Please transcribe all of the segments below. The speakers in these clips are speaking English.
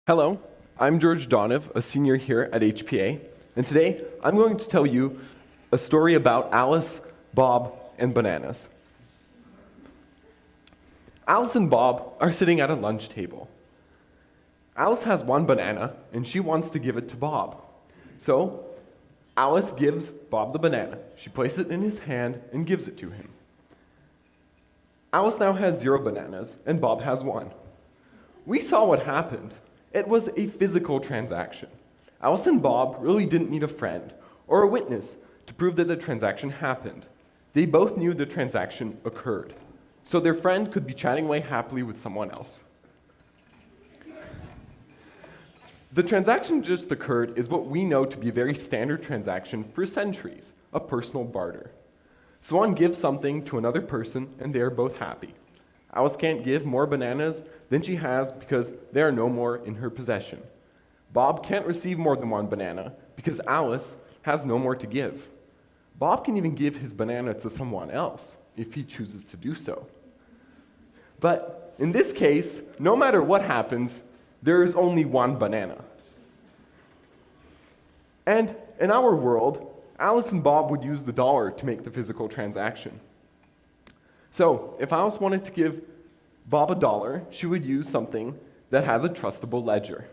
Hello, I'm George Donov, a senior here at HPA, and today I'm going to tell you a story about Alice, Bob, and bananas. Alice and Bob are sitting at a lunch table. Alice has one banana, and she wants to give it to Bob. So, Alice gives Bob the banana. She places it in his hand and gives it to him. Alice now has 0 bananas, and Bob has 1. We saw what happened. It was a physical transaction. Alice and Bob really didn't need a friend or a witness to prove that the transaction happened. They both knew the transaction occurred, so their friend could be chatting away happily with someone else. The transaction just occurred is what we know to be a very standard transaction for centuries, a personal barter. Someone gives something to another person and they are both happy. Alice can't give more bananas than she has because there are no more in her possession. Bob can't receive more than 1 banana because Alice has no more to give. Bob can even give his banana to someone else if he chooses to do so. But in this case, no matter what happens, there is only 1 banana. And in our world, Alice and Bob would use the dollar to make the physical transaction. So, if Alice wanted to give Bob $1, she would use something that has a trustable ledger.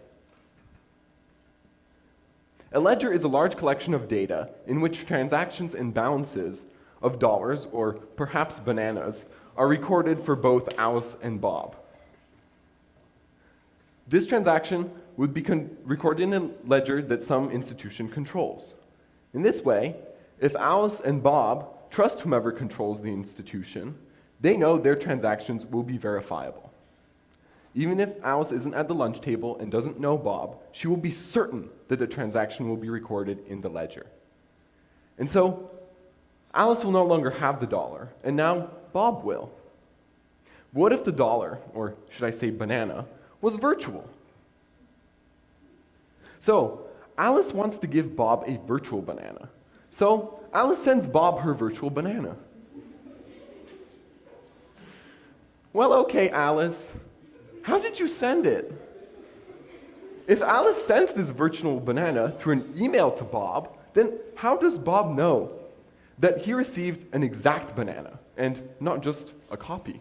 A ledger is a large collection of data in which transactions and balances of dollars, or perhaps bananas, are recorded for both Alice and Bob. This transaction would be recorded in a ledger that some institution controls. In this way, if Alice and Bob trust whomever controls the institution, they know their transactions will be verifiable. Even if Alice isn't at the lunch table and doesn't know Bob, she will be certain that the transaction will be recorded in the ledger. And so, Alice will no longer have the dollar, and now Bob will. What if the dollar, or should I say banana, was virtual? So, Alice wants to give Bob a virtual banana. So, Alice sends Bob her virtual banana. Well, okay, Alice, how did you send it? If Alice sends this virtual banana through an email to Bob, then how does Bob know that he received an exact banana and not just a copy?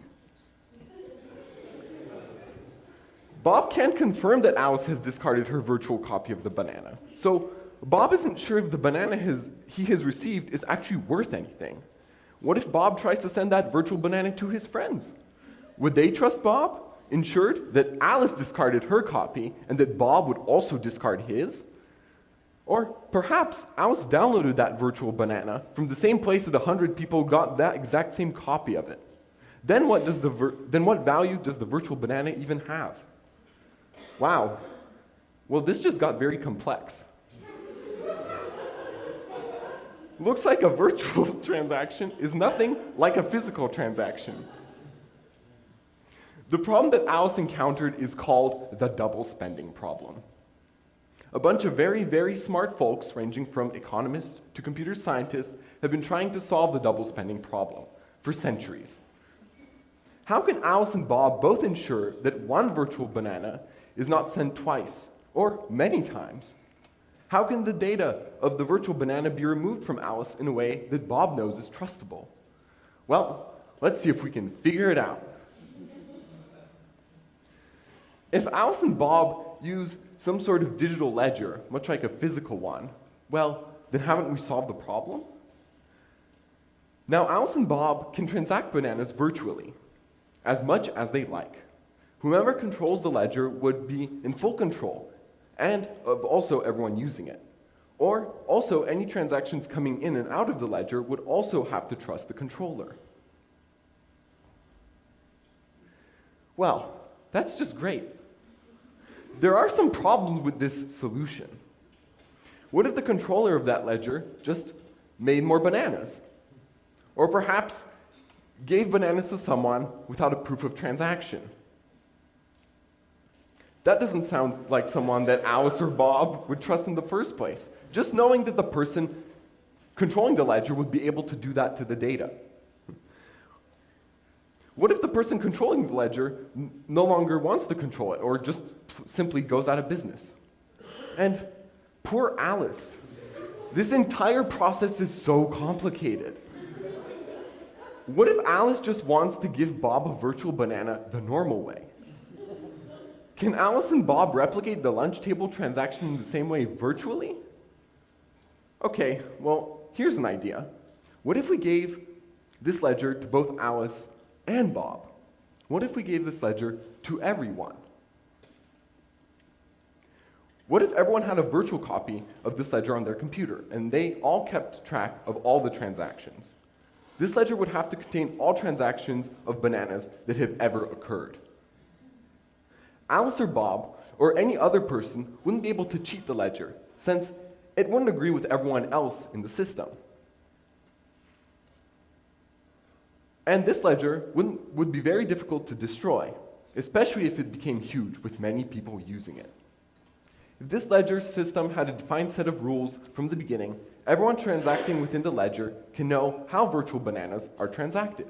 Bob can't confirm that Alice has discarded her virtual copy of the banana. So Bob isn't sure if the banana he has received is actually worth anything. What if Bob tries to send that virtual banana to his friends? Would they trust Bob, ensured that Alice discarded her copy and that Bob would also discard his? Or perhaps Alice downloaded that virtual banana from the same place that 100 people got that exact same copy of it. Then what value does the virtual banana even have? Wow. Well, this just got very complex. Looks like a virtual transaction is nothing like a physical transaction. The problem that Alice encountered is called the double spending problem. A bunch of very, very smart folks, ranging from economists to computer scientists, have been trying to solve the double spending problem for centuries. How can Alice and Bob both ensure that 1 virtual banana is not sent twice, or many times? How can the data of the virtual banana be removed from Alice in a way that Bob knows is trustable? Well, let's see if we can figure it out. If Alice and Bob use some sort of digital ledger, much like a physical one, well, then haven't we solved the problem? Now, Alice and Bob can transact bananas virtually, as much as they like. Whomever controls the ledger would be in full control, and of also everyone using it. Or also any transactions coming in and out of the ledger would also have to trust the controller. Well, that's just great. There are some problems with this solution. What if the controller of that ledger just made more bananas? Or perhaps gave bananas to someone without a proof of transaction? That doesn't sound like someone that Alice or Bob would trust in the first place. Just knowing that the person controlling the ledger would be able to do that to the data. What if the person controlling the ledger no longer wants to control it or just simply goes out of business? And poor Alice. This entire process is so complicated. What if Alice just wants to give Bob a virtual banana the normal way? Can Alice and Bob replicate the lunch table transaction in the same way virtually? Okay, well, here's an idea. What if we gave this ledger to both Alice and Bob? What if we gave this ledger to everyone? What if everyone had a virtual copy of this ledger on their computer, and they all kept track of all the transactions? This ledger would have to contain all transactions of bananas that have ever occurred. Alice or Bob, or any other person, wouldn't be able to cheat the ledger, since it wouldn't agree with everyone else in the system. And this ledger would be very difficult to destroy, especially if it became huge with many people using it. If this ledger system had a defined set of rules from the beginning, everyone transacting within the ledger can know how virtual bananas are transacted.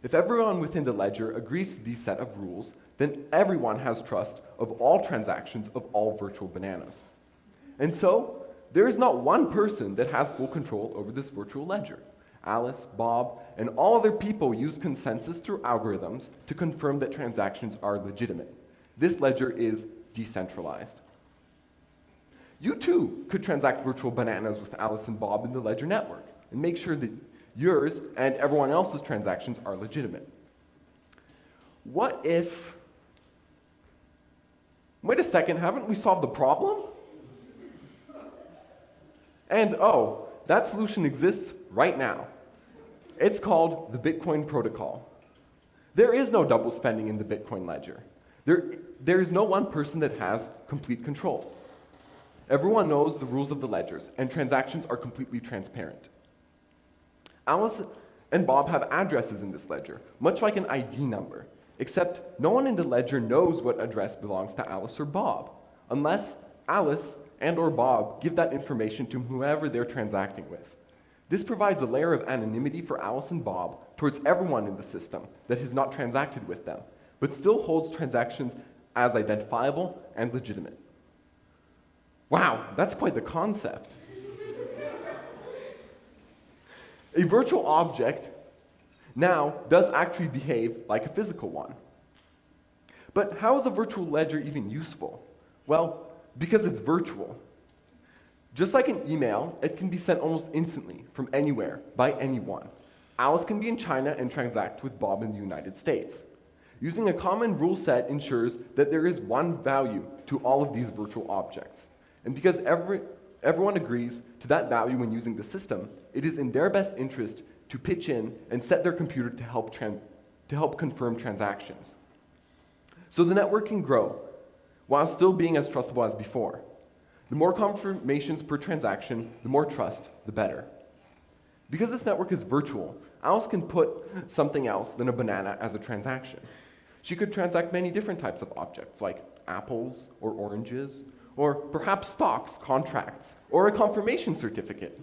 If everyone within the ledger agrees to these set of rules, then everyone has trust of all transactions of all virtual bananas. And so, there is not one person that has full control over this virtual ledger. Alice, Bob, and all other people use consensus through algorithms to confirm that transactions are legitimate. This ledger is decentralized. You too could transact virtual bananas with Alice and Bob in the ledger network and make sure that yours and everyone else's transactions are legitimate. What if... Wait a second, haven't we solved the problem? And oh, that solution exists right now. It's called the Bitcoin protocol. There is no double spending in the Bitcoin ledger. There is no one person that has complete control. Everyone knows the rules of the ledgers, and transactions are completely transparent. Alice and Bob have addresses in this ledger, much like an ID number, except no one in the ledger knows what address belongs to Alice or Bob, unless Alice and or Bob give that information to whoever they're transacting with. This provides a layer of anonymity for Alice and Bob towards everyone in the system that has not transacted with them, but still holds transactions as identifiable and legitimate. Wow, that's quite the concept. A virtual object now does actually behave like a physical one. But how is a virtual ledger even useful? Well, because it's virtual. Just like an email, it can be sent almost instantly from anywhere by anyone. Alice can be in China and transact with Bob in the United States. Using a common rule set ensures that there is one value to all of these virtual objects. And because everyone agrees to that value when using the system, it is in their best interest to pitch in and set their computer to help confirm transactions. So the network can grow while still being as trustable as before. The more confirmations per transaction, the more trust, the better. Because this network is virtual, Alice can put something else than a banana as a transaction. She could transact many different types of objects, like apples or oranges, or perhaps stocks, contracts, or a confirmation certificate.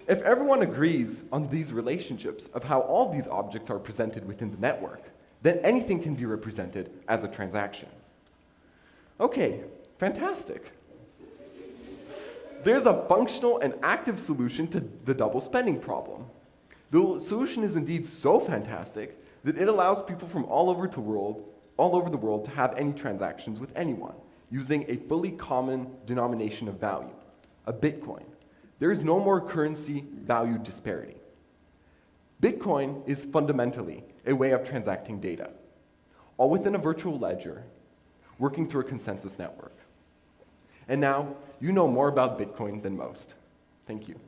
If everyone agrees on these relationships of how all these objects are presented within the network, then anything can be represented as a transaction. Okay, fantastic. There's a functional and active solution to the double spending problem. The solution is indeed so fantastic that it allows people from all over the world to have any transactions with anyone, using a fully common denomination of value, a Bitcoin. There is no more currency value disparity. Bitcoin is fundamentally a way of transacting data, all within a virtual ledger, working through a consensus network. And now, you know more about Bitcoin than most. Thank you.